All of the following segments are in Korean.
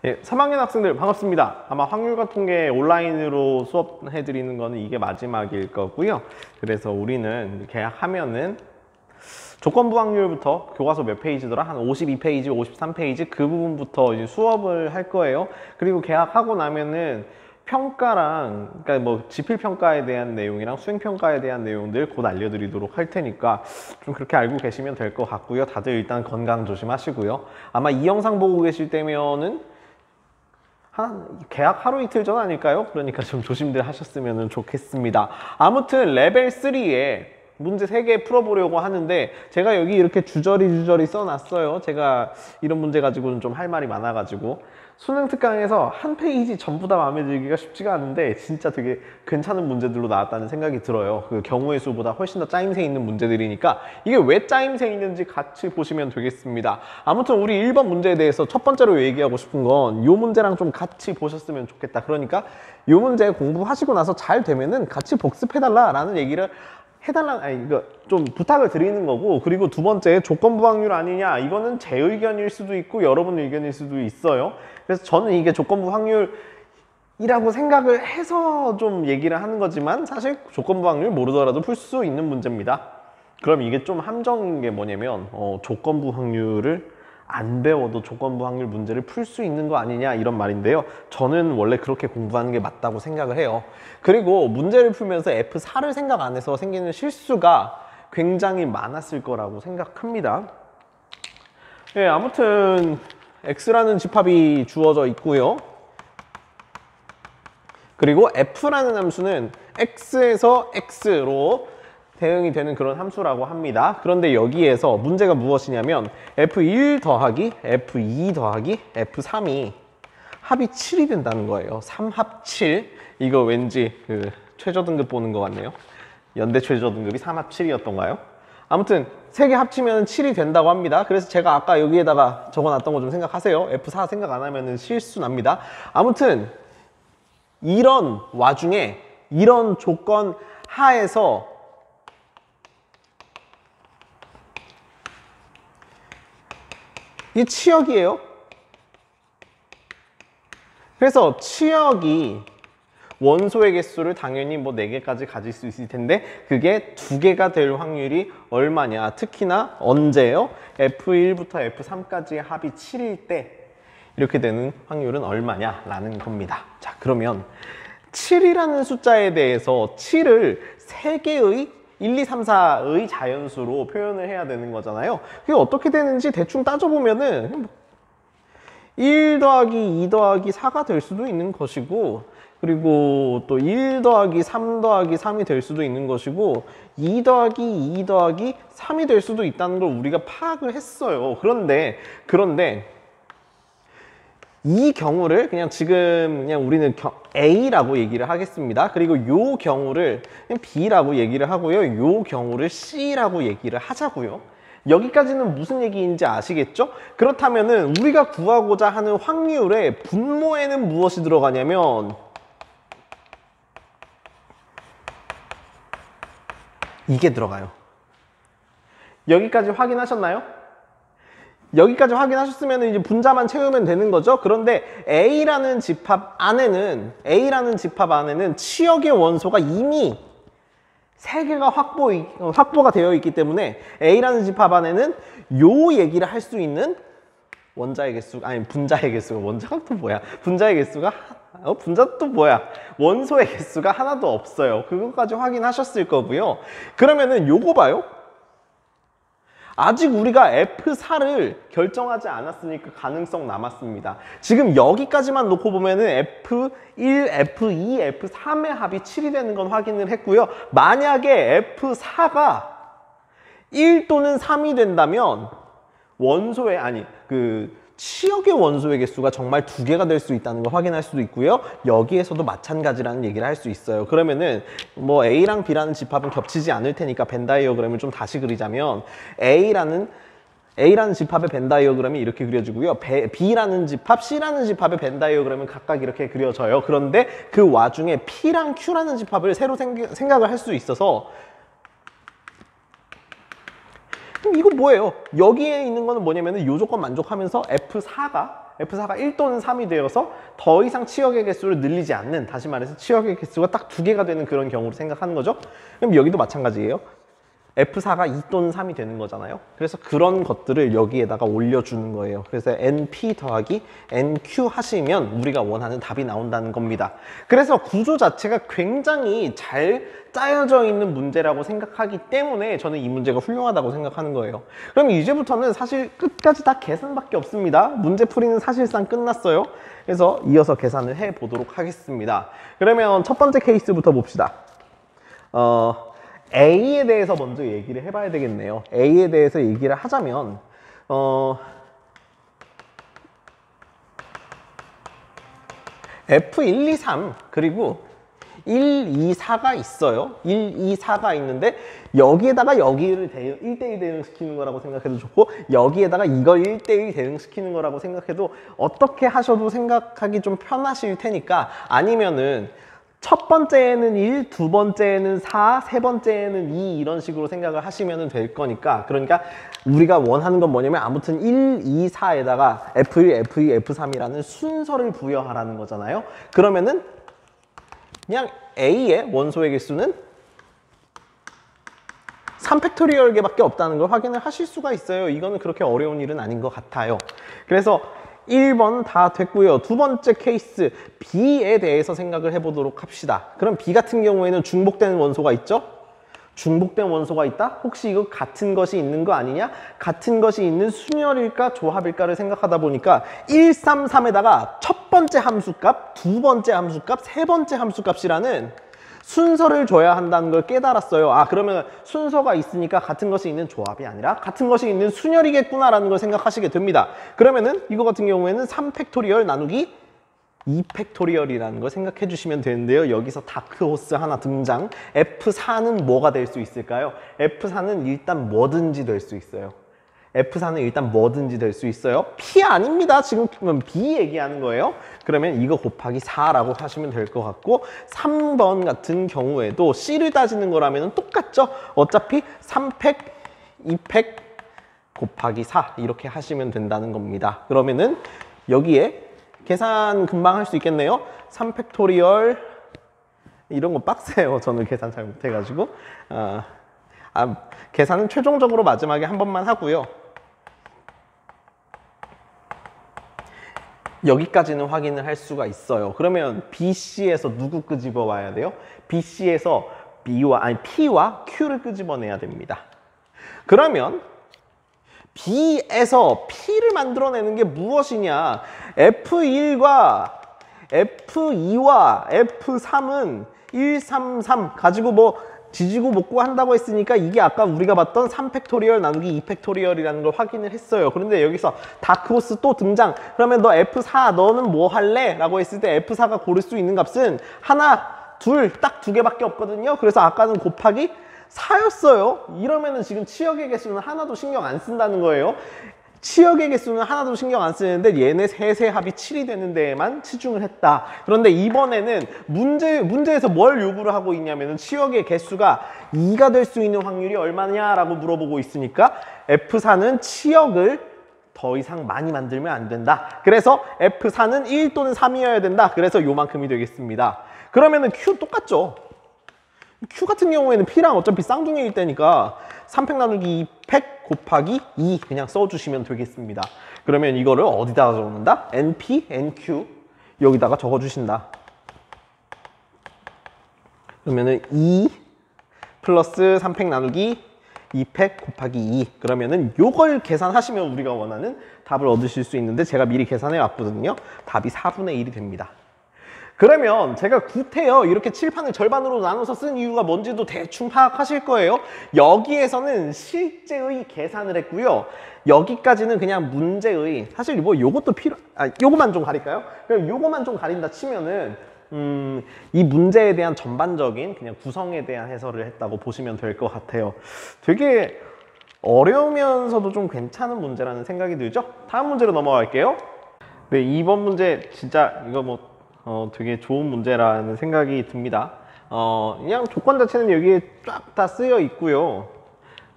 예, 3학년 학생들 반갑습니다. 아마 확률과 통계 온라인으로 수업해드리는 거는 이게 마지막일 거고요. 그래서 우리는 계약하면은 조건부 확률부터 교과서 몇 페이지더라? 한 52페이지, 53페이지 그 부분부터 이제 수업을 할 거예요. 그리고 계약하고 나면은 평가랑, 그러니까 뭐 지필평가에 대한 내용이랑 수행평가에 대한 내용들 곧 알려드리도록 할 테니까 좀 그렇게 알고 계시면 될 것 같고요. 다들 일단 건강 조심하시고요. 아마 이 영상 보고 계실 때면은 계약 하루 이틀 전 아닐까요? 그러니까 좀 조심들 하셨으면 좋겠습니다. 아무튼 레벨 3에 문제 3개 풀어보려고 하는데 제가 여기 이렇게 주저리 써놨어요. 제가 이런 문제 가지고는 좀 할 말이 많아가지고 수능 특강에서 한 페이지 전부 다 마음에 들기가 쉽지가 않은데 진짜 되게 괜찮은 문제들로 나왔다는 생각이 들어요. 그 경우의 수보다 훨씬 더 짜임새 있는 문제들이니까 이게 왜 짜임새 있는지 같이 보시면 되겠습니다. 아무튼 우리 1번 문제에 대해서 첫 번째로 얘기하고 싶은 건 이 문제랑 좀 같이 보셨으면 좋겠다. 그러니까 이 문제 공부하시고 나서 잘 되면은 같이 복습해달라라는 얘기를 이거 좀 부탁을 드리는 거고, 그리고 두 번째 조건부 확률 아니냐, 이거는 제 의견일 수도 있고 여러분 의견일 수도 있어요. 그래서 저는 이게 조건부 확률이라고 생각을 해서 좀 얘기를 하는 거지만 사실 조건부 확률 모르더라도 풀 수 있는 문제입니다. 그럼 이게 좀 함정인 게 뭐냐면 조건부 확률을 안 배워도 조건부 확률 문제를 풀 수 있는 거 아니냐 이런 말인데요. 저는 원래 그렇게 공부하는 게 맞다고 생각을 해요. 그리고 문제를 풀면서 F4를 생각 안 해서 생기는 실수가 굉장히 많았을 거라고 생각합니다. 예, 아무튼 X라는 집합이 주어져 있고요. 그리고 F라는 함수는 X에서 X로 대응이 되는 그런 함수라고 합니다. 그런데 여기에서 문제가 무엇이냐면 F1 더하기 F2 더하기 F3이 합이 7이 된다는 거예요. 3합 7. 이거 왠지 그 최저등급 보는 것 같네요. 연대 최저등급이 3합 7이었던가요? 아무튼 3개 합치면 7이 된다고 합니다. 그래서 제가 아까 여기에다가 적어놨던 거 좀 생각하세요. F4 생각 안 하면 실수 납니다. 아무튼 이런 와중에 이런 조건 하에서 이게 치역이에요. 그래서 치역이 원소의 개수를 당연히 뭐 4개까지 가질 수 있을 텐데 그게 2개가 될 확률이 얼마냐. 특히나 언제요? F1부터 F3까지의 합이 7일 때 이렇게 되는 확률은 얼마냐라는 겁니다. 자, 그러면 7이라는 숫자에 대해서 7을 3개의 1, 2, 3, 4의 자연수로 표현을 해야 되는 거잖아요. 그게 어떻게 되는지 대충 따져보면은 1 더하기 2 더하기 4가 될 수도 있는 것이고, 그리고 또 1 더하기 3 더하기 3이 될 수도 있는 것이고 2 더하기 2 더하기 3이 될 수도 있다는 걸 우리가 파악을 했어요. 그런데 이 경우를 그냥 우리는 A라고 얘기를 하겠습니다. 그리고 요 경우를 그냥 B라고 얘기를 하고요. 요 경우를 C라고 얘기를 하자고요. 여기까지는 무슨 얘기인지 아시겠죠? 그렇다면은 우리가 구하고자 하는 확률의 분모에는 무엇이 들어가냐면 이게 들어가요. 여기까지 확인하셨나요? 여기까지 확인하셨으면 이제 분자만 채우면 되는 거죠. 그런데 A라는 집합 안에는 치역의 원소가 이미 3개가 확보가 되어 있기 때문에 A라는 집합 안에는 요 얘기를 할 수 있는 분자의 개수가 원자가 또 뭐야? 분자의 개수가 분자 또 뭐야? 원소의 개수가 하나도 없어요. 그것까지 확인하셨을 거고요. 그러면은 요거 봐요. 아직 우리가 F4를 결정하지 않았으니까 가능성 남았습니다. 지금 여기까지만 놓고 보면은 F1, F2, F3의 합이 7이 되는 건 확인을 했고요. 만약에 F4가 1 또는 3이 된다면 치역의 원소의 개수가 정말 2개가 될 수 있다는 걸 확인할 수도 있고요. 여기에서도 마찬가지라는 얘기를 할 수 있어요. 그러면은 뭐 A랑 B라는 집합은 겹치지 않을 테니까 벤 다이어그램을 좀 다시 그리자면 A라는 집합의 벤 다이어그램이 이렇게 그려지고요. B라는 집합, C라는 집합의 벤 다이어그램은 각각 이렇게 그려져요. 그런데 그 와중에 P랑 Q라는 집합을 새로 생각을 할 수 있어서 그럼 이거 뭐예요? 여기에 있는 거는 뭐냐면은 요 조건 만족하면서 F4가 1 또는 3이 되어서 더 이상 치역의 개수를 늘리지 않는, 다시 말해서 치역의 개수가 딱 2개가 되는 그런 경우로 생각하는 거죠. 그럼 여기도 마찬가지예요. F4가 2 또는 3이 되는 거잖아요. 그래서 그런 것들을 여기에다가 올려주는 거예요. 그래서 NP 더하기 NQ 하시면 우리가 원하는 답이 나온다는 겁니다. 그래서 구조 자체가 굉장히 잘 짜여져 있는 문제라고 생각하기 때문에 저는 이 문제가 훌륭하다고 생각하는 거예요. 그럼 이제부터는 사실 끝까지 다 계산밖에 없습니다. 문제 풀이는 사실상 끝났어요. 그래서 이어서 계산을 해 보도록 하겠습니다. 그러면 첫 번째 케이스부터 봅시다. A에 대해서 먼저 얘기를 해봐야 되겠네요. A에 대해서 얘기를 하자면 F1, 2, 3 그리고 1, 2, 4가 있어요. 1, 2, 4가 있는데 여기에다가 여기를 1대1 대응시키는 거라고 생각해도 좋고, 여기에다가 이걸 1대1 대응시키는 거라고 생각해도 어떻게 하셔도 생각하기 좀 편하실 테니까, 아니면은 첫 번째에는 1, 두 번째에는 4, 세 번째에는 2 이런 식으로 생각을 하시면 될 거니까, 그러니까 우리가 원하는 건 뭐냐면 아무튼 1, 2, 4에다가 F1, F2, F3이라는 순서를 부여하라는 거잖아요. 그러면은 그냥 A의 원소의 개수는 3팩토리얼 개밖에 없다는 걸 확인을 하실 수가 있어요. 이거는 그렇게 어려운 일은 아닌 것 같아요. 그래서 1번 다 됐고요. 두 번째 케이스 B에 대해서 생각을 해보도록 합시다. 그럼 B 같은 경우에는 중복되는 원소가 있죠? 중복된 원소가 있다? 혹시 이거 같은 것이 있는 거 아니냐? 같은 것이 있는 순열일까 조합일까를 생각하다 보니까 1, 3, 3에다가 첫 번째 함수값, 두 번째 함수값, 세 번째 함수값이라는 순서를 줘야 한다는 걸 깨달았어요. 아, 그러면 순서가 있으니까 같은 것이 있는 조합이 아니라 같은 것이 있는 순열이겠구나라는 걸 생각하시게 됩니다. 그러면은 이거 같은 경우에는 3팩토리얼 나누기 2팩토리얼이라는 걸 생각해 주시면 되는데요. 여기서 다크호스 하나 등장. F4는 뭐가 될 수 있을까요? F4는 일단 뭐든지 될 수 있어요. F4는 일단 뭐든지 될 수 있어요. P 아닙니다. 지금 B 얘기하는 거예요. 그러면 이거 곱하기 4라고 하시면 될 것 같고, 3번 같은 경우에도 C를 따지는 거라면 똑같죠. 어차피 3팩, 2팩 곱하기 4 이렇게 하시면 된다는 겁니다. 그러면은 여기에 계산 금방 할 수 있겠네요. 3팩토리얼 이런 거 빡세요. 저는 계산 잘 못해가지고 계산은 최종적으로 마지막에 한 번만 하고요. 여기까지는 확인을 할 수가 있어요. 그러면 BC에서 누구 끄집어 와야 돼요? BC에서 P와 Q를 끄집어내야 됩니다. 그러면 B에서 P를 만들어내는 게 무엇이냐? F1과 F2와 F3은 1, 3, 3 가지고 뭐 지지고 볶고 한다고 했으니까 이게 아까 우리가 봤던 3팩토리얼 나누기 2팩토리얼이라는 걸 확인을 했어요. 그런데 여기서 다크호스 또 등장. 그러면 너 F4 너는 뭐 할래? 라고 했을 때 F4가 고를 수 있는 값은 하나, 둘, 딱 2개밖에 없거든요. 그래서 아까는 곱하기 4였어요. 이러면은 지금 치역의 개수는 하나도 신경 안 쓴다는 거예요. 치역의 개수는 하나도 신경 안 쓰는데 얘네 셋의 합이 7이 되는 데에만 치중을 했다. 그런데 이번에는 문제에서 뭘 요구를 하고 있냐면은 치역의 개수가 2가 될 수 있는 확률이 얼마냐라고 물어보고 있으니까 F4는 치역을 더 이상 많이 만들면 안 된다. 그래서 F4는 1 또는 3이어야 된다. 그래서 요만큼이 되겠습니다. 그러면은 Q 똑같죠? Q 같은 경우에는 P랑 어차피 쌍둥이일 때니까 3팩 나누기 2팩 곱하기 2 그냥 써주시면 되겠습니다. 그러면 이거를 어디다가 적는다? NP, NQ 여기다가 적어주신다. 그러면은 2 플러스 3팩 나누기 2팩 곱하기 2 그러면은 요걸 계산하시면 우리가 원하는 답을 얻으실 수 있는데 제가 미리 계산해 왔거든요. 답이 4분의 1이 됩니다. 그러면 제가 구태여 이렇게 칠판을 절반으로 나눠서 쓴 이유가 뭔지도 대충 파악하실 거예요. 여기에서는 실제의 계산을 했고요. 여기까지는 그냥 문제의, 사실 뭐 요것도 요거만 좀 가릴까요? 그럼 요거만 좀 가린다 치면은 이 문제에 대한 전반적인 그냥 구성에 대한 해설을 했다고 보시면 될 것 같아요. 되게 어려우면서도 좀 괜찮은 문제라는 생각이 들죠? 다음 문제로 넘어갈게요. 네, 2번 문제 진짜 이거 뭐 되게 좋은 문제라는 생각이 듭니다. 그냥 조건 자체는 여기에 쫙 다 쓰여 있고요.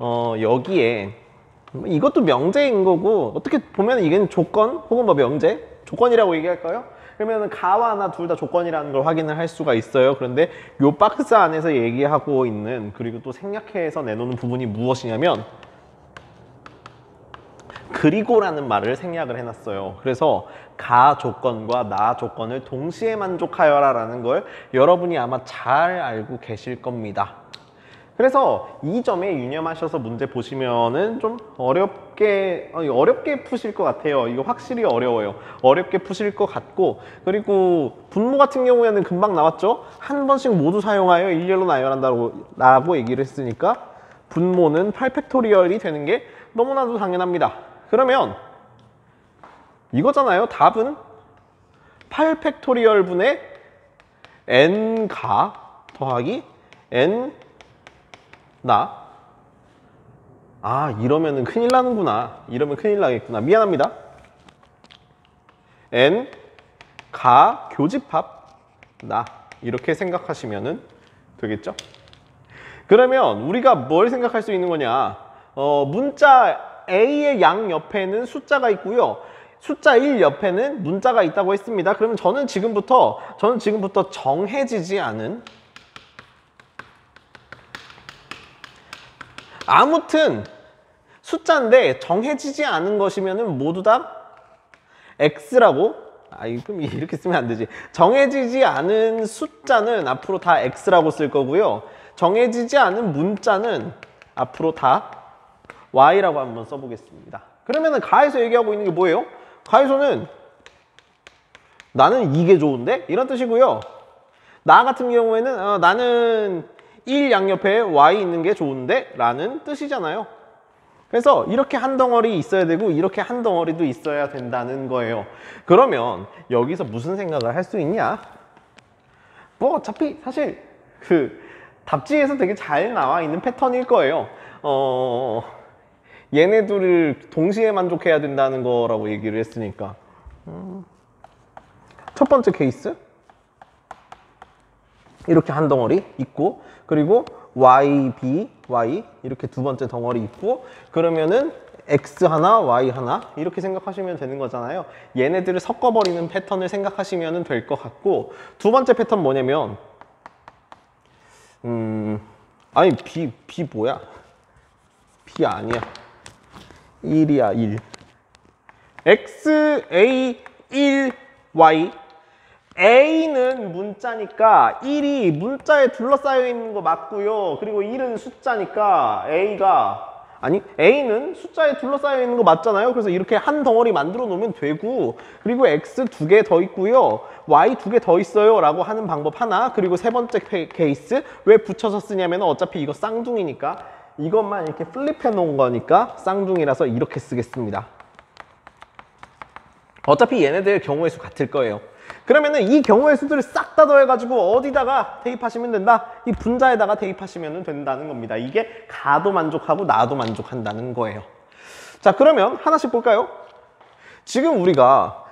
여기에 이것도 명제인 거고 어떻게 보면 이게 조건 혹은 뭐 명제? 조건이라고 얘기할까요? 그러면 가와 나 둘 다 조건이라는 걸 확인을 할 수가 있어요. 그런데 요 박스 안에서 얘기하고 있는 그리고 또 생략해서 내놓는 부분이 무엇이냐면 그리고라는 말을 생략을 해놨어요. 그래서 가 조건과 나 조건을 동시에 만족하여라 라는 걸 여러분이 아마 잘 알고 계실 겁니다. 그래서 이 점에 유념하셔서 문제 보시면은 좀 어렵게 푸실 것 같아요. 이거 확실히 어려워요. 어렵게 푸실 것 같고, 그리고 분모 같은 경우에는 금방 나왔죠. 한 번씩 모두 사용하여 일렬로 나열한다고 얘기를 했으니까 분모는 8팩토리얼이 되는 게 너무나도 당연합니다. 그러면 이거잖아요. 답은 8팩토리얼 분의 n가 더하기 n 이러면은 큰일 나는구나. 이러면 큰일 나겠구나. 미안합니다. n 가 교집합 나 이렇게 생각하시면은 되겠죠? 그러면 우리가 뭘 생각할 수 있는 거냐? 문자 A의 양 옆에는 숫자가 있고요. 숫자 1 옆에는 문자가 있다고 했습니다. 그러면 저는 지금부터 정해지지 않은 아무튼 숫자인데 정해지지 않은 것이면은 모두 다 x라고 그럼 이렇게 쓰면 안 되지. 정해지지 않은 숫자는 앞으로 다 x라고 쓸 거고요. 정해지지 않은 문자는 앞으로 다 y라고 한번 써보겠습니다. 그러면은 가에서 얘기하고 있는 게 뭐예요? 가에서는 나는 이게 좋은데? 이런 뜻이고요. 나 같은 경우에는 나는 1 양옆에 y 있는 게 좋은데? 라는 뜻이잖아요. 그래서 이렇게 한 덩어리 있어야 되고 이렇게 한 덩어리도 있어야 된다는 거예요. 그러면 여기서 무슨 생각을 할 수 있냐? 뭐 어차피 사실 그 답지에서 되게 잘 나와 있는 패턴일 거예요. 얘네들을 동시에 만족해야 된다는 거라고 얘기를 했으니까 첫 번째 케이스 이렇게 한 덩어리 있고 그리고 y, b, y 이렇게 두 번째 덩어리 있고 그러면은 x 하나, y 하나 이렇게 생각하시면 되는 거잖아요. 얘네들을 섞어버리는 패턴을 생각하시면 될 것 같고 두 번째 패턴 뭐냐면 b 뭐야? b 아니야. 1이야 1 x, a, 1, y a는 문자니까 1이 문자에 둘러싸여 있는 거 맞고요. 그리고 1은 숫자니까 a는 숫자에 둘러싸여 있는 거 맞잖아요. 그래서 이렇게 한 덩어리 만들어 놓으면 되고 그리고 x 두 개 더 있고요. y 두 개 더 있어요 라고 하는 방법 하나. 그리고 세 번째 케이스 왜 붙여서 쓰냐면 어차피 이거 쌍둥이니까 이것만 이렇게 플립해 놓은 거니까 쌍둥이라서 이렇게 쓰겠습니다. 어차피 얘네들 경우의 수 같을 거예요. 그러면은 이 경우의 수들을 싹 다 더해가지고 어디다가 대입하시면 된다? 이 분자에다가 대입하시면 된다는 겁니다. 이게 가도 만족하고 나도 만족한다는 거예요. 자, 그러면 하나씩 볼까요? 지금 우리가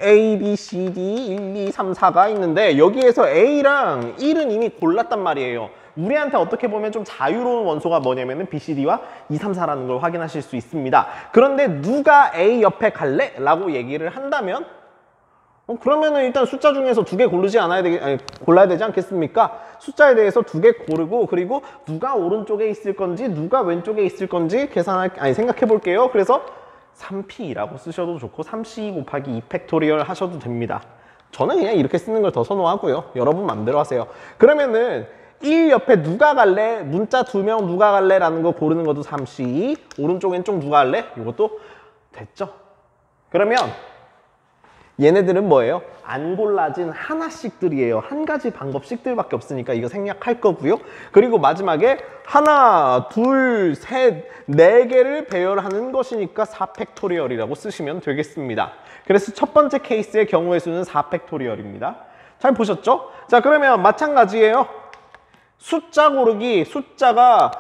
A, B, C, D, 1, 2, 3, 4가 있는데 여기에서 A랑 1은 이미 골랐단 말이에요. 우리한테 어떻게 보면 좀 자유로운 원소가 뭐냐면은 B, C, D와 2, 3, 4라는 걸 확인하실 수 있습니다. 그런데 누가 A 옆에 갈래? 라고 얘기를 한다면 그러면은 일단 숫자 중에서 두 개 골라야 되지 않겠습니까? 숫자에 대해서 두 개 고르고 그리고 누가 오른쪽에 있을 건지 누가 왼쪽에 있을 건지 생각해 볼게요. 그래서 3p라고 쓰셔도 좋고 3c 곱하기 2 팩토리얼 하셔도 됩니다. 저는 그냥 이렇게 쓰는 걸 더 선호하고요. 여러분 맘대로 하세요. 그러면은 1 옆에 누가 갈래? 문자 2명 누가 갈래? 라는 거 고르는 것도 3c 오른쪽 왼쪽 누가 할래? 이것도 됐죠? 그러면 얘네들은 뭐예요? 안 골라진 하나씩들이에요. 한 가지 방법씩들밖에 없으니까 이거 생략할 거고요. 그리고 마지막에 하나, 둘, 셋, 네 개를 배열하는 것이니까 4팩토리얼이라고 쓰시면 되겠습니다. 그래서 첫 번째 케이스의 경우의 수는 4팩토리얼입니다. 잘 보셨죠? 자, 그러면 마찬가지예요. 숫자 고르기, 숫자가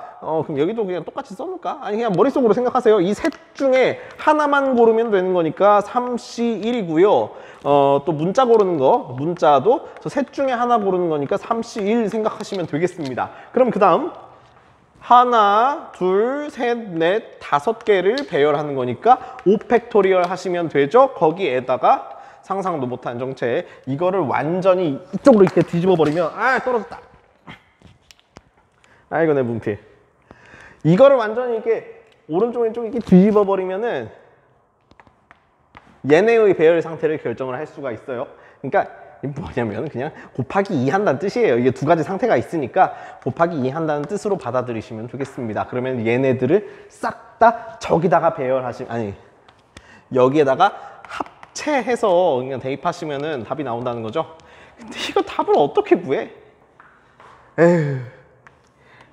그럼 여기도 그냥 똑같이 써놓을까? 아니 그냥 머릿속으로 생각하세요. 이 셋 중에 하나만 고르면 되는 거니까 3C1이고요. 또 문자 고르는 거, 문자도 저 셋 중에 하나 고르는 거니까 3C1 생각하시면 되겠습니다. 그럼 그 다음 하나, 둘, 셋, 넷, 5개를 배열하는 거니까 5팩토리얼 하시면 되죠. 거기에다가 상상도 못한 정체, 이거를 완전히 이쪽으로 이렇게 뒤집어 버리면 떨어졌다. 아이고 내 뭉티. 이거를 완전히 이렇게 오른쪽 왼쪽 이렇게 뒤집어 버리면은 얘네의 배열 상태를 결정을 할 수가 있어요. 그러니까 뭐냐면 그냥 곱하기 2 한다는 뜻이에요. 이게 두 가지 상태가 있으니까 곱하기 2 한다는 뜻으로 받아들이시면 되겠습니다. 그러면 얘네들을 싹 다 저기다가 배열하시면, 아니 여기에다가 합체해서 그냥 대입하시면은 답이 나온다는 거죠. 근데 이거 답을 어떻게 구해? 에휴.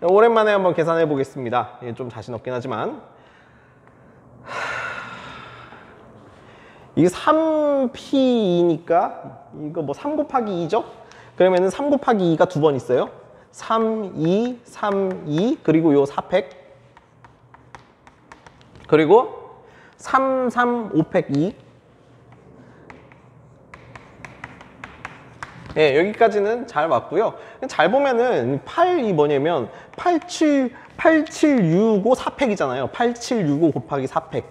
오랜만에 한번 계산해 보겠습니다. 좀 자신 없긴 하지만 이게 3P이니까 이거 뭐 3 곱하기 2죠? 그러면은 3 곱하기 2가 2번 있어요. 3, 2, 3, 2 그리고 요 4팩 그리고 3, 3, 5팩 2 예, 여기까지는 잘 맞고요. 잘 보면은 8이 뭐냐면 87, 6, 5, 4팩이잖아요. 8765 곱하기 4팩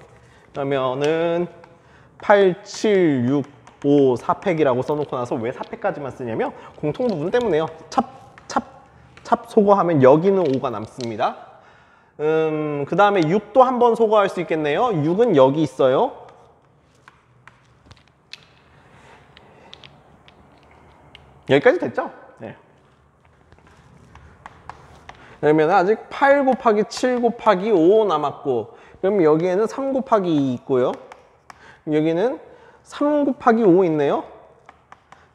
그러면은 87, 6, 5, 4팩이라고 써놓고 나서 왜 4팩까지만 쓰냐면 공통부분 때문에요. 찹 소거하면 여기는 5가 남습니다. 그 다음에 6도 한번 소거할 수 있겠네요. 6은 여기 있어요. 여기까지 됐죠? 네. 그러면 아직 8 곱하기 7 곱하기 5 남았고, 그럼 여기에는 3 곱하기 2 있고요. 여기는 3 곱하기 5 있네요.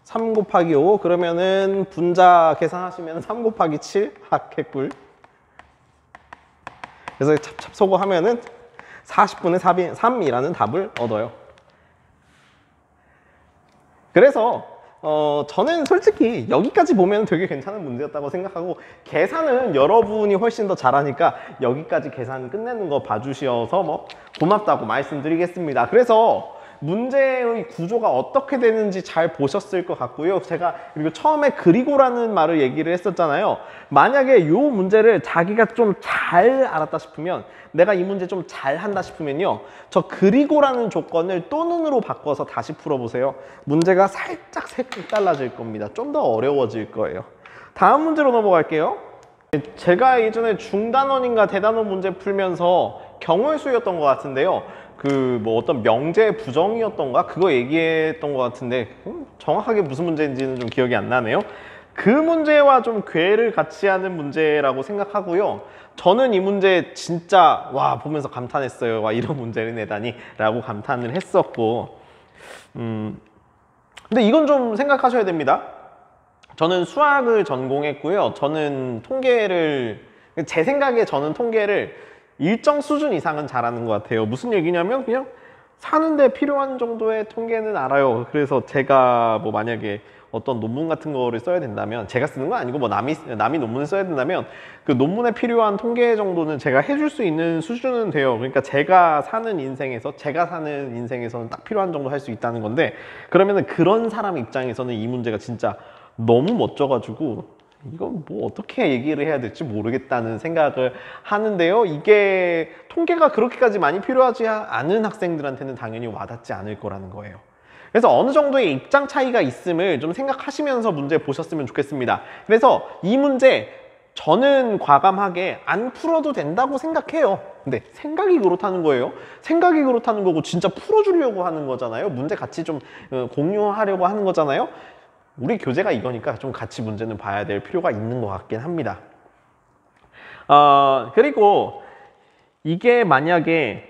3 곱하기 5 그러면은 분자 계산하시면 3 곱하기 7 개꿀. 그래서 찹찹 소거하면은 40분의 3이라는 답을 얻어요. 그래서 저는 솔직히 여기까지 보면 되게 괜찮은 문제였다고 생각하고, 계산은 여러분이 훨씬 더 잘하니까 여기까지 계산 끝내는 거 봐주셔서 뭐 고맙다고 말씀드리겠습니다. 그래서 문제의 구조가 어떻게 되는지 잘 보셨을 것 같고요. 제가 그리고 처음에 그리고라는 말을 얘기를 했었잖아요. 만약에 이 문제를 자기가 좀 잘 알았다 싶으면, 내가 이 문제 좀 잘한다 싶으면요, 저 그리고라는 조건을 또는으로 바꿔서 다시 풀어보세요. 문제가 살짝 달라질 겁니다. 좀 더 어려워질 거예요. 다음 문제로 넘어갈게요. 제가 예전에 중단원인가 대단원 문제 풀면서 경우의 수였던 것 같은데요. 그 뭐 어떤 명제 부정이었던가 그거 얘기했던 것 같은데 정확하게 무슨 문제인지는 좀 기억이 안 나네요. 그 문제와 좀 궤를 같이 하는 문제라고 생각하고요. 저는 이 문제 진짜 와 보면서 감탄했어요. 와 이런 문제를 내다니 라고 감탄을 했었고, 근데 이건 좀 생각하셔야 됩니다. 저는 수학을 전공했고요. 저는 통계를, 제 생각에 저는 통계를 일정 수준 이상은 잘하는 것 같아요. 무슨 얘기냐면 그냥 사는데 필요한 정도의 통계는 알아요. 그래서 제가 뭐 만약에 어떤 논문 같은 거를 써야 된다면, 제가 쓰는 건 아니고 뭐 남이 논문을 써야 된다면 그 논문에 필요한 통계 정도는 제가 해줄 수 있는 수준은 돼요. 그러니까 제가 사는 인생에서는 딱 필요한 정도 할 수 있다는 건데, 그러면은 그런 사람 입장에서는 이 문제가 진짜 너무 멋져가지고 이건 뭐 어떻게 얘기를 해야 될지 모르겠다는 생각을 하는데요. 이게 통계가 그렇게까지 많이 필요하지 않은 학생들한테는 당연히 와닿지 않을 거라는 거예요. 그래서 어느 정도의 입장 차이가 있음을 좀 생각하시면서 문제 보셨으면 좋겠습니다. 그래서 이 문제 저는 과감하게 안 풀어도 된다고 생각해요. 근데 생각이 그렇다는 거예요. 생각이 그렇다는 거고 진짜 풀어주려고 하는 거잖아요. 문제 같이 좀 공유하려고 하는 거잖아요. 우리 교재가 이거니까 좀 같이 문제는 봐야 될 필요가 있는 것 같긴 합니다. 그리고 이게 만약에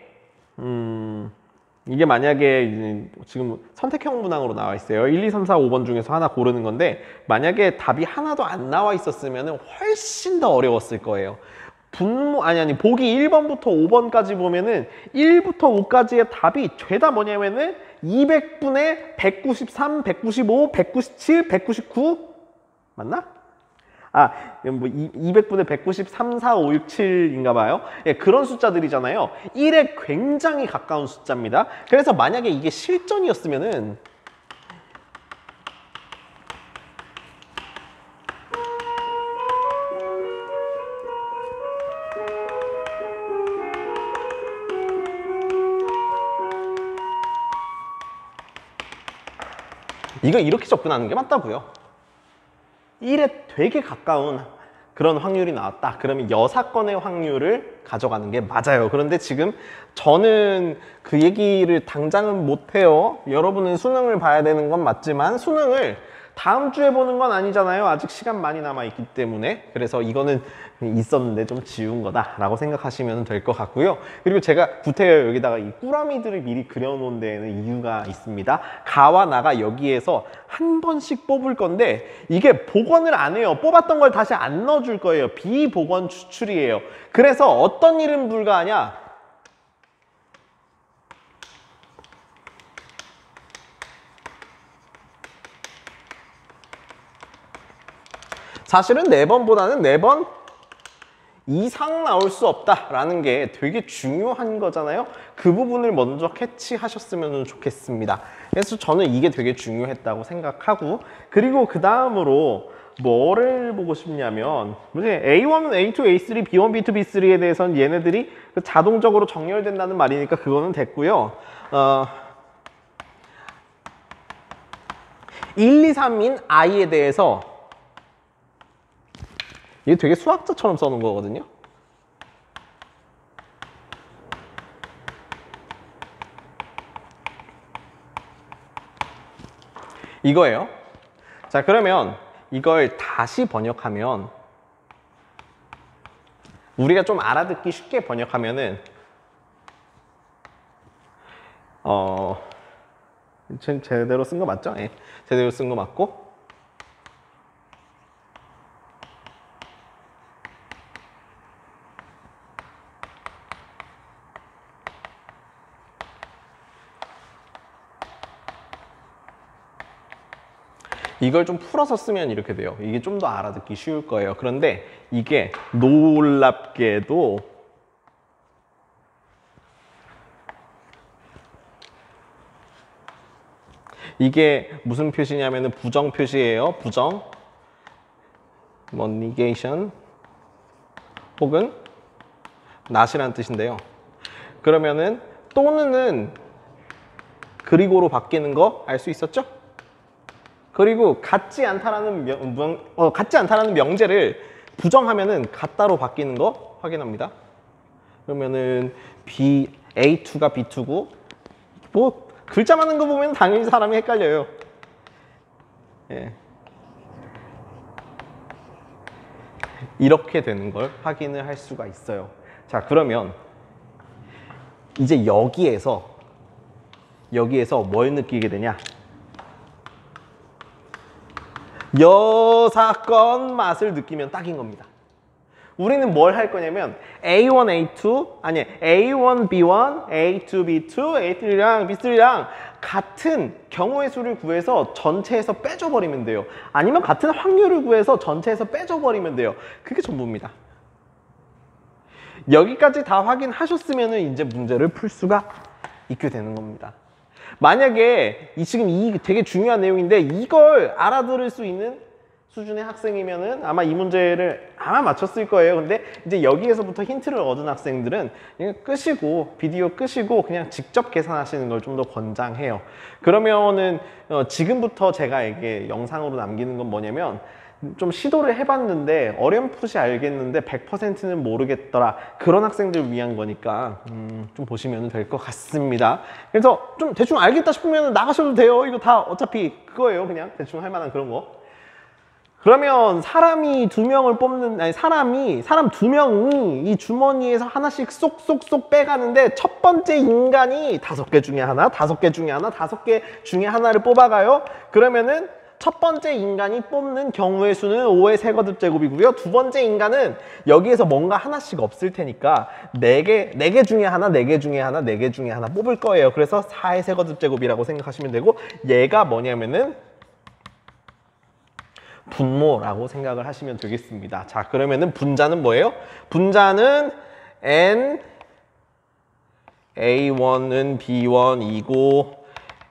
지금 선택형 문항으로 나와 있어요. 1, 2, 3, 4, 5번 중에서 하나 고르는 건데, 만약에 답이 하나도 안 나와 있었으면 훨씬 더 어려웠을 거예요. 보기 1번부터 5번까지 보면은 1부터 5까지의 답이 죄다 뭐냐면은 200분의 193, 195, 197, 199 맞나? 뭐 200분의 193, 4, 5, 6, 7인가 봐요. 예, 그런 숫자들이잖아요. 1에 굉장히 가까운 숫자입니다. 그래서 만약에 이게 실전이었으면은 이거 이렇게 접근하는 게 맞다고요. 1에 되게 가까운 그런 확률이 나왔다. 그러면 여사건의 확률을 가져가는 게 맞아요. 그런데 지금 저는 그 얘기를 당장은 못해요. 여러분은 수능을 봐야 되는 건 맞지만 수능을 다음 주에 보는 건 아니잖아요. 아직 시간 많이 남아있기 때문에. 그래서 이거는 있었는데 좀 지운 거다라고 생각하시면 될 것 같고요. 그리고 제가 구태여 여기다가 이 꾸러미들을 미리 그려놓은 데에는 이유가 있습니다. 가와 나가 여기에서 한 번씩 뽑을 건데 이게 복원을 안 해요. 뽑았던 걸 다시 안 넣어줄 거예요. 비복원 추출이에요. 그래서 어떤 일은 불가하냐? 사실은 4번보다는 4번 이상 나올 수 없다라는 게 되게 중요한 거잖아요. 그 부분을 먼저 캐치하셨으면 좋겠습니다. 그래서 저는 이게 되게 중요했다고 생각하고, 그리고 그 다음으로 뭐를 보고 싶냐면 A1, A2, A3, B1, B2, B3에 대해서는 얘네들이 자동적으로 정렬된다는 말이니까 그거는 됐고요. 1, 2, 3인 I에 대해서 이게 되게 수학자처럼 써놓은 거거든요. 이거예요. 자, 그러면 이걸 다시 번역하면 우리가 좀 알아듣기 쉽게 번역하면은 제대로 쓴 거 맞죠? 예. 제대로 쓴 거 맞고, 이걸 좀 풀어서 쓰면 이렇게 돼요. 이게 좀 더 알아듣기 쉬울 거예요. 그런데 이게 놀랍게도 이게 무슨 표시냐면은 부정 표시예요. 부정, 뭐 negation 혹은 not이라는 뜻인데요. 그러면은 또는은 그리고로 바뀌는 거 알 수 있었죠? 그리고 같지 않다라는 명제를 부정하면은 같다로 바뀌는 거 확인합니다. 그러면은 A2가 B2고, 뭐 글자 많은 거 보면 당연히 사람이 헷갈려요. 예. 이렇게 되는 걸 확인을 할 수가 있어요. 자, 그러면 이제 여기에서 뭘 느끼게 되냐? 여사건 맛을 느끼면 딱인 겁니다. 우리는 뭘 할 거냐면 A1, A2, 아니 A1, B1, A2, B2, A3랑 B3랑 같은 경우의 수를 구해서 전체에서 빼줘버리면 돼요. 아니면 같은 확률을 구해서 전체에서 빼줘버리면 돼요. 그게 전부입니다. 여기까지 다 확인하셨으면 이제 문제를 풀 수가 있게 되는 겁니다. 만약에 지금 이 되게 중요한 내용인데 이걸 알아들을 수 있는 수준의 학생이면은 아마 이 문제를 아마 맞췄을 거예요. 근데 이제 여기에서부터 힌트를 얻은 학생들은 그냥 끄시고 비디오 끄시고 그냥 직접 계산하시는 걸 좀 더 권장해요. 그러면은 지금부터 제가 이게 영상으로 남기는 건 뭐냐면 좀 시도를 해봤는데 어렴풋이 알겠는데 100%는 모르겠더라, 그런 학생들 위한 거니까 좀 보시면 될 것 같습니다. 그래서 좀 대충 알겠다 싶으면 나가셔도 돼요. 이거 다 어차피 그거예요. 그냥 대충 할 만한 그런 거. 그러면 사람이 2명을 뽑는, 아니 사람 2명이 이 주머니에서 하나씩 쏙쏙쏙 빼가는데 첫 번째 인간이 5개 중에 하나, 5개 중에 하나, 5개 중에 하나를 뽑아가요. 그러면은 첫 번째 인간이 뽑는 경우의 수는 5의 세거듭 제곱이고요. 두 번째 인간은 여기에서 뭔가 하나씩 없을 테니까 4개 중에 하나, 4개 중에 하나, 4개 중에 하나 뽑을 거예요. 그래서 4의 세거듭 제곱이라고 생각하시면 되고, 얘가 뭐냐면은 분모라고 생각을 하시면 되겠습니다. 자, 그러면은 분자는 뭐예요? 분자는 N, A1은 B1이고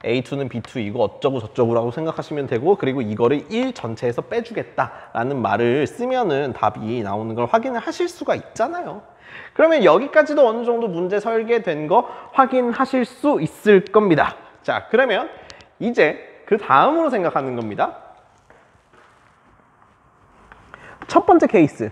A2는 B2이고 어쩌고 저쩌고라고 생각하시면 되고, 그리고 이거를 1 전체에서 빼주겠다라는 말을 쓰면은 답이 나오는 걸 확인을 하실 수가 있잖아요. 그러면 여기까지도 어느 정도 문제 설계된 거 확인하실 수 있을 겁니다. 자, 그러면 이제 그 다음으로 생각하는 겁니다. 첫 번째 케이스.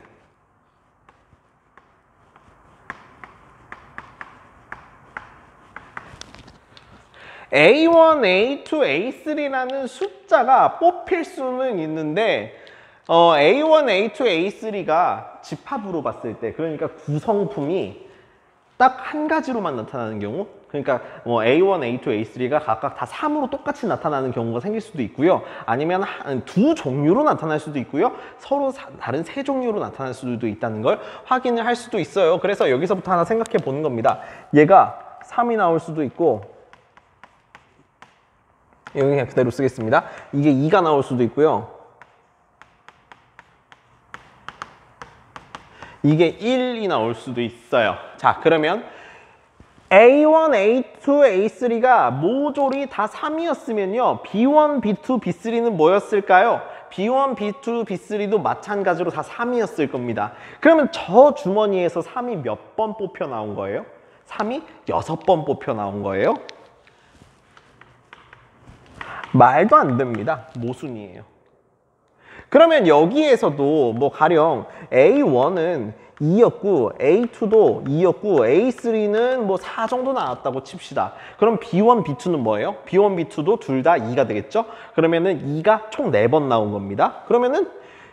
A1, A2, A3라는 숫자가 뽑힐 수는 있는데 A1, A2, A3가 집합으로 봤을 때, 그러니까 구성품이 딱 한 가지로만 나타나는 경우, 그러니까 뭐 A1, A2, A3가 각각 다 3으로 똑같이 나타나는 경우가 생길 수도 있고요. 아니면 두 종류로 나타날 수도 있고요. 서로 다른 세 종류로 나타날 수도 있다는 걸 확인을 할 수도 있어요. 그래서 여기서부터 하나 생각해 보는 겁니다. 얘가 3이 나올 수도 있고, 여기 그냥 그대로 쓰겠습니다. 이게 2가 나올 수도 있고요. 이게 1이 나올 수도 있어요. 자, 그러면 A1, A2, A3가 모조리 다 3이었으면요. B1, B2, B3는 뭐였을까요? B1, B2, B3도 마찬가지로 다 3이었을 겁니다. 그러면 저 주머니에서 3이 몇 번 뽑혀 나온 거예요? 3이 6번 뽑혀 나온 거예요? 말도 안 됩니다. 모순이에요. 그러면 여기에서도 뭐 가령 A1은 2였고 A2도 2였고 A3는 뭐 4 정도 나왔다고 칩시다. 그럼 B1, B2는 뭐예요? B1, B2도 둘 다 2가 되겠죠? 그러면은 2가 총 4번 나온 겁니다. 그러면은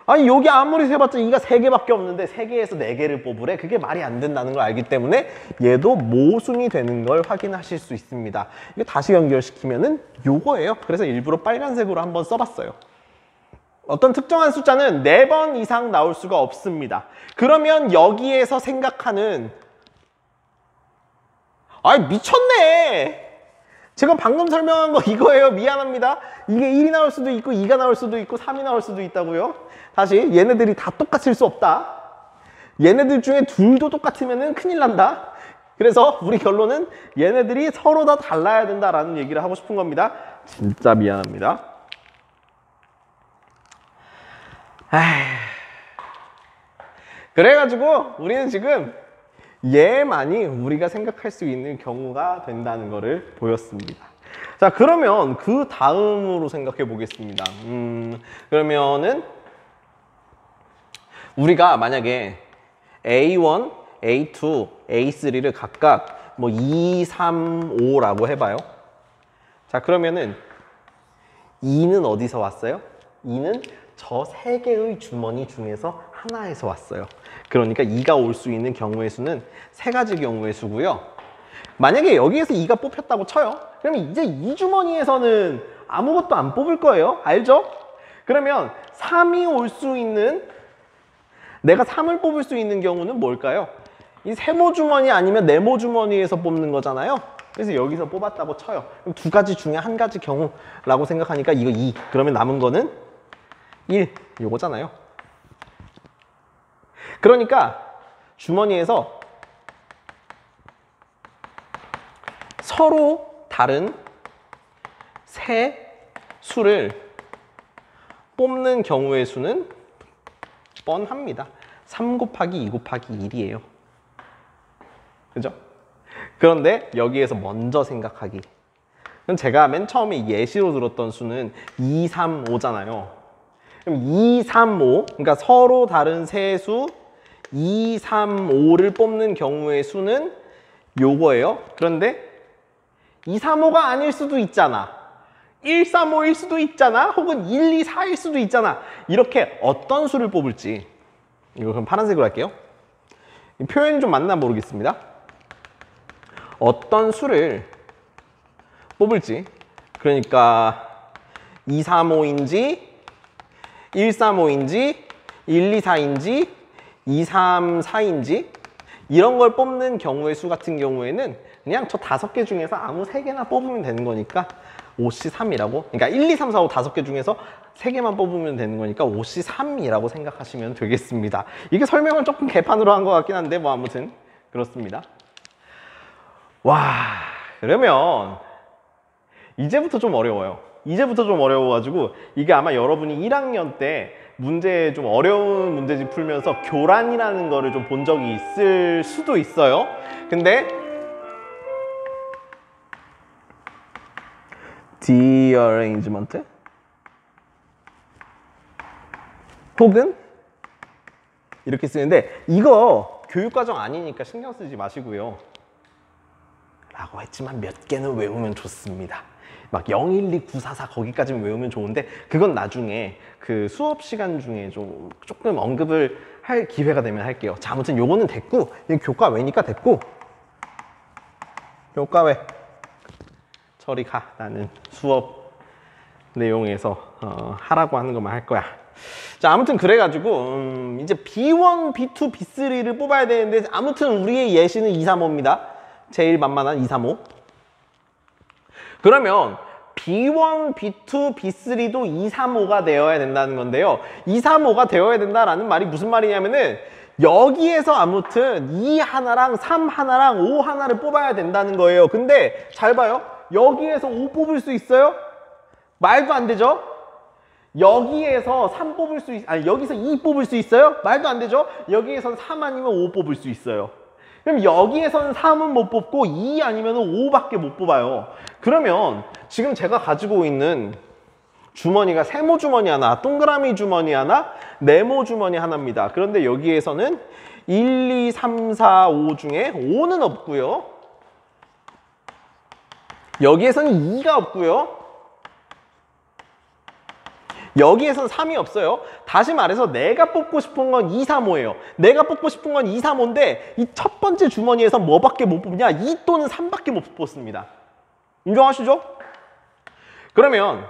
아니 여기 아무리 세봤자 2가 3개밖에 없는데 3개에서 4개를 뽑으래? 그게 말이 안 된다는 걸 알기 때문에 얘도 모순이 되는 걸 확인하실 수 있습니다. 이거 다시 연결시키면은 요거예요. 그래서 일부러 빨간색으로 한번 써봤어요. 어떤 특정한 숫자는 4번 이상 나올 수가 없습니다. 그러면 여기에서 생각하는 아이 미쳤네! 제가 방금 설명한 거 이거예요. 미안합니다. 이게 1이 나올 수도 있고 2가 나올 수도 있고 3이 나올 수도 있다고요. 다시 얘네들이 다 똑같을 수 없다. 얘네들 중에 둘도 똑같으면 큰일 난다. 그래서 우리 결론은 얘네들이 서로 다 달라야 된다라는 얘기를 하고 싶은 겁니다. 진짜 미안합니다. 그래가지고 우리는 지금 얘만이 우리가 생각할 수 있는 경우가 된다는 것을 보였습니다. 자, 그러면 그 다음으로 생각해 보겠습니다. 그러면은 우리가 만약에 A1, A2, A3를 각각 뭐 2, 3, 5라고 해봐요. 자, 그러면은 2는 어디서 왔어요? 2는 저 3개의 주머니 중에서 하나에서 왔어요. 그러니까 2가 올 수 있는 경우의 수는 3가지 경우의 수고요. 만약에 여기에서 2가 뽑혔다고 쳐요. 그러면 이제 이 주머니에서는 아무것도 안 뽑을 거예요. 알죠? 그러면 3이 올 수 있는, 내가 3을 뽑을 수 있는 경우는 뭘까요? 이 세모 주머니 아니면 네모 주머니에서 뽑는 거잖아요. 그래서 여기서 뽑았다고 쳐요. 그럼 2가지 중에 1가지 경우라고 생각하니까 이거 2. 그러면 남은 거는 1. 요거잖아요. 그러니까 주머니에서 서로 다른 세 수를 뽑는 경우의 수는 뻔합니다. 3 곱하기 2 곱하기 1이에요. 그죠? 그런데 여기에서 먼저 생각하기. 그럼 제가 맨 처음에 예시로 들었던 수는 2, 3, 5잖아요. 그럼 2, 3, 5, 그러니까 서로 다른 세 수 2, 3, 5를 뽑는 경우의 수는 요거예요. 그런데 2, 3, 5가 아닐 수도 있잖아. 1, 3, 5일 수도 있잖아. 혹은 1, 2, 4일 수도 있잖아. 이렇게 어떤 수를 뽑을지. 이거 그럼 파란색으로 할게요. 이 표현이 좀 맞나 모르겠습니다. 어떤 수를 뽑을지. 그러니까 2, 3, 5인지 1, 3, 5인지 1, 2, 4인지 2, 3, 4인지 이런 걸 뽑는 경우의 수 같은 경우에는 그냥 저 5개 중에서 아무 3개나 뽑으면 되는 거니까 5C3이라고, 그러니까 1, 2, 3, 4, 5 5개 중에서 3개만 뽑으면 되는 거니까 5C3이라고 생각하시면 되겠습니다. 이게 설명을 조금 개판으로 한 것 같긴 한데 뭐 아무튼 그렇습니다. 와, 그러면 이제부터 좀 어려워요. 이제부터 좀 어려워가지고 이게 아마 여러분이 1학년 때 문제 좀 어려운 문제집 풀면서 교란이라는 거를 좀 본 적이 있을 수도 있어요. 근데 디어레인지먼트 혹은 이렇게 쓰는데 이거 교육과정 아니니까 신경 쓰지 마시고요. 라고 했지만 몇 개는 외우면 좋습니다. 막 012, 944 거기까지는 외우면 좋은데 그건 나중에 그 수업 시간 중에 조금 언급을 할 기회가 되면 할게요. 자, 아무튼 요거는 됐고, 교과외니까 됐고, 교과외 저리 가. 나는 수업 내용에서 하라고 하는 것만 할 거야. 자, 아무튼 그래가지고 이제 B1, B2, B3를 뽑아야 되는데 아무튼 우리의 예시는 2, 3호입니다. 제일 만만한 2, 3호. 그러면 B1, B2, B3도 2, 3호가 되어야 된다는 건데요. 2, 3호가 되어야 된다라는 말이 무슨 말이냐면은 여기에서 아무튼 2 하나랑 3 하나랑 5 하나를 뽑아야 된다는 거예요. 근데 잘 봐요. 여기에서 5 뽑을 수 있어요? 말도 안 되죠? 여기에서 3 뽑을 수 아니 여기서 2 뽑을 수 있어요? 말도 안 되죠? 여기에선 3 아니면 5 뽑을 수 있어요. 그럼 여기에서는 3은 못 뽑고 2 아니면 5밖에 못 뽑아요. 그러면 지금 제가 가지고 있는 주머니가 세모 주머니 하나, 동그라미 주머니 하나, 네모 주머니 하나입니다. 그런데 여기에서는 1, 2, 3, 4, 5 중에 5는 없고요. 여기에서는 2가 없고요. 여기에선 3이 없어요. 다시 말해서 내가 뽑고 싶은 건 2, 3, 5예요. 내가 뽑고 싶은 건 2, 3, 5인데 이 첫 번째 주머니에서 뭐밖에 못 뽑냐? 2 또는 3밖에 못 뽑습니다. 인정하시죠? 그러면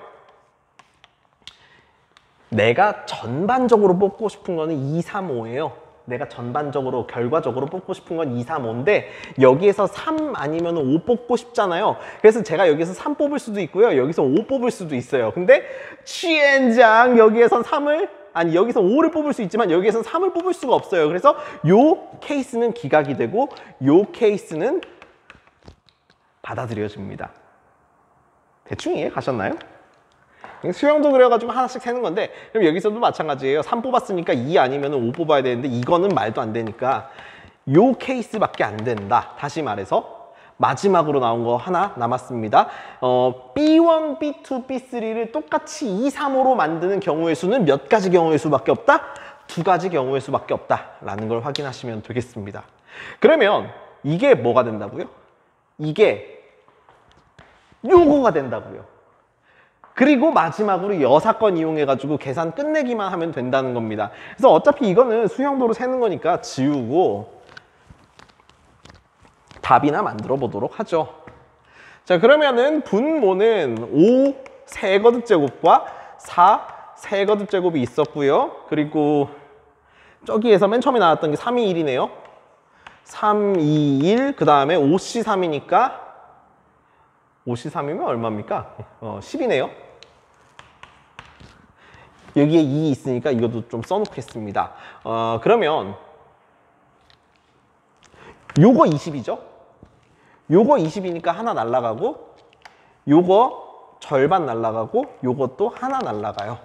내가 전반적으로 뽑고 싶은 거는 2, 3, 5예요. 내가 전반적으로 결과적으로 뽑고 싶은 건 2, 3, 5인데 여기에서 3 아니면 5 뽑고 싶잖아요. 그래서 제가 여기서 3 뽑을 수도 있고요. 여기서 5 뽑을 수도 있어요. 근데 취엔장 여기에선 3을 아니 여기서 5를 뽑을 수 있지만 여기에선 3을 뽑을 수가 없어요. 그래서 요 케이스는 기각이 되고 요 케이스는 받아들여집니다. 대충 이해 가셨나요? 수형도 그래가지고 하나씩 세는 건데 그럼 여기서도 마찬가지예요. 3 뽑았으니까 2 아니면 5 뽑아야 되는데 이거는 말도 안 되니까 요 케이스밖에 안 된다. 다시 말해서 마지막으로 나온 거 하나 남았습니다. B1, B2, B3를 똑같이 2, 3호로 만드는 경우의 수는 몇 가지 경우의 수밖에 없다? 2가지 경우의 수밖에 없다 라는 걸 확인하시면 되겠습니다. 그러면 이게 뭐가 된다고요? 이게 요거가 된다고요. 그리고 마지막으로 여사건 이용해가지고 계산 끝내기만 하면 된다는 겁니다. 그래서 어차피 이거는 수형도로 세는 거니까 지우고 답이나 만들어 보도록 하죠. 자, 그러면은 분모는 5 세거듭 제곱과 4 세거듭 제곱이 있었고요. 그리고 저기에서 맨 처음에 나왔던 게 3, 2, 1이네요. 3, 2, 1, 그 다음에 5C3이니까 5C3이면 얼마입니까? 10이네요. 여기에 2 있으니까 이것도 좀 써놓겠습니다. 그러면 요거 20이죠? 요거 20이니까 하나 날라가고 요거 절반 날라가고 요것도 하나 날라가요.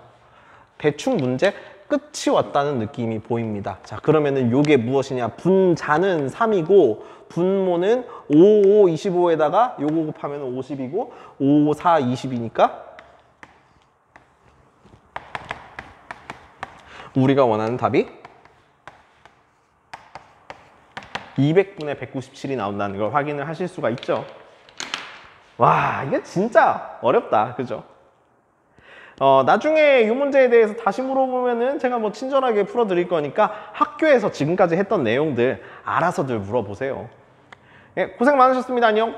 대충 문제 끝이 왔다는 느낌이 보입니다. 자, 그러면은 요게 무엇이냐? 분자는 3이고 분모는 5, 5, 25에다가 요거 곱하면 50이고 5, 4, 20이니까 우리가 원하는 답이 200분의 197이 나온다는 걸 확인을 하실 수가 있죠. 와, 이게 진짜 어렵다. 그죠? 나중에 이 문제에 대해서 다시 물어보면은 제가 뭐 친절하게 풀어드릴 거니까 학교에서 지금까지 했던 내용들 알아서들 물어보세요. 예, 고생 많으셨습니다. 안녕.